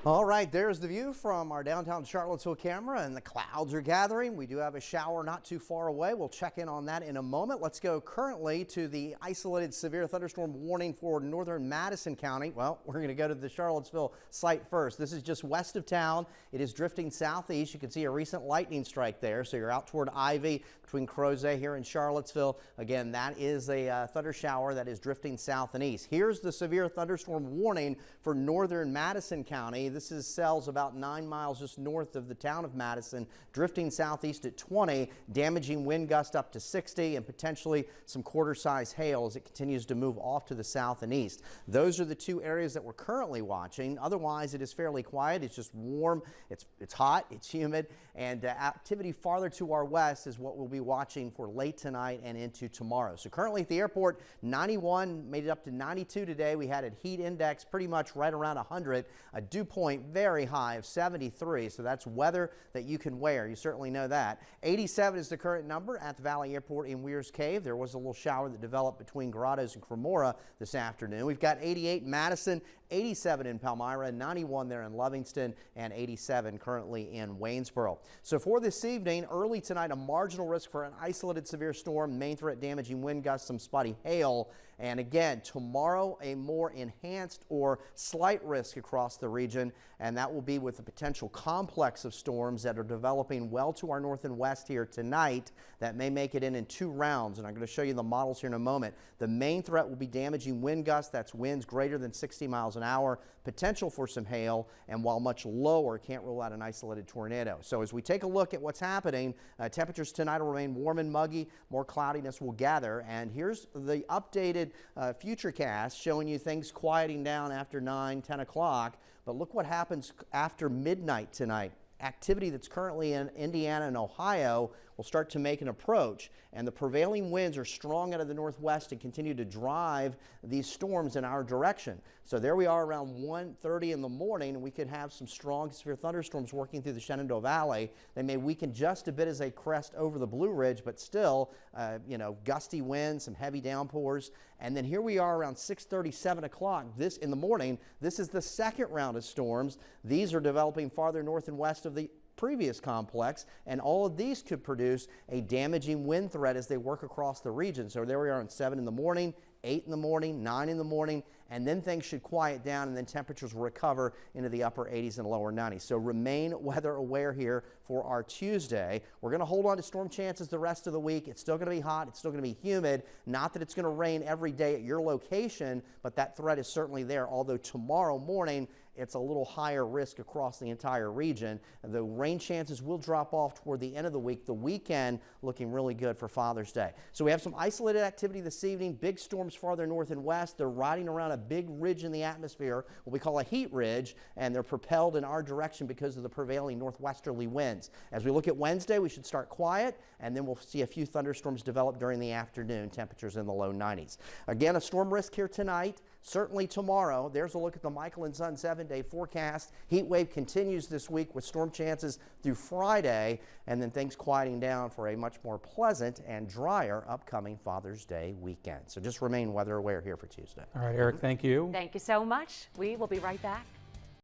All right, there's the view from our downtown Charlottesville camera, and the clouds are gathering. We do have a shower not too far away. We'll check in on that in a moment. Let's go currently to the isolated severe thunderstorm warning for northern Madison County. Well, we're going to go to the Charlottesville site first. This is just west of town. It is drifting southeast. You can see a recent lightning strike there. So you're out toward Ivy between Crozet here in Charlottesville. Again, that is a thunder shower that is drifting south and east. Here's the severe thunderstorm warning for northern Madison County. This is cells about 9 miles just north of the town of Madison, drifting southeast at 20, damaging wind gust up to 60, and potentially some quarter-size hail as it continues to move off to the south and east. Those are the two areas that we're currently watching. Otherwise, it is fairly quiet. It's just warm. It's hot. It's humid. And activity farther to our west is what we'll be watching for late tonight and into tomorrow. So currently at the airport, 91, made it up to 92 today. We had a heat index pretty much right around 100, a dew point very high of 73. So that's weather that you can wear. You certainly know that. 87 is the current number at the Valley Airport in Weir's Cave. There was a little shower that developed between Grottoes and Cremora this afternoon. We've got 88 in Madison, 87 in Palmyra, 91 there in Livingston, and 87 currently in Waynesboro. So for this evening, early tonight, a marginal risk for an isolated severe storm, main threat damaging wind gusts, some spotty hail. And again, tomorrow, a more enhanced or slight risk across the region, and that will be with the potential complex of storms that are developing well to our north and west here tonight that may make it in 2 rounds. And I'm going to show you the models here in a moment. The main threat will be damaging wind gusts. That's winds greater than 60 miles an hour, potential for some hail, and while much lower, can't rule out an isolated tornado. So as we take a look at what's happening, temperatures tonight will remain warm and muggy. More cloudiness will gather. And here's the updated futurecast showing you things quieting down after 9, 10 o'clock. But look what happens after midnight tonight. Activity that's currently in Indiana and Ohio will start to make an approach, and the prevailing winds are strong out of the northwest and continue to drive these storms in our direction. So there we are around 1:30 in the morning, and we could have some strong severe thunderstorms working through the Shenandoah Valley. They may weaken just a bit as they crest over the Blue Ridge, but still, gusty winds, some heavy downpours. And then here we are around 6:30, 7 o'clock this in the morning. This is the second round of storms. These are developing farther north and west of the previous complex, and all of these could produce a damaging wind threat as they work across the region. So there we are at 7 in the morning, 8 in the morning, 9 in the morning, and then things should quiet down, and then temperatures will recover into the upper 80s and lower 90s. So remain weather aware here for our Tuesday. We're going to hold on to storm chances the rest of the week. It's still going to be hot. It's still going to be humid. Not that it's going to rain every day at your location, but that threat is certainly there, although tomorrow morning it's a little higher risk across the entire region. The rain chances will drop off toward the end of the week. The weekend looking really good for Father's Day. So we have some isolated activity this evening. Big storms farther north and west. They're riding around a big ridge in the atmosphere, what we call a heat ridge, and they're propelled in our direction because of the prevailing northwesterly winds. As we look at Wednesday, we should start quiet, and then we'll see a few thunderstorms develop during the afternoon, temperatures in the low 90s. Again, a storm risk here tonight. Certainly tomorrow. There's a look at the Michael and Son 7-day forecast. Heat wave continues this week with storm chances through Friday, and then things quieting down for a much more pleasant and drier upcoming Father's Day weekend. So just remain weather aware here for Tuesday. All right, Eric, thank you. Thank you so much. We will be right back.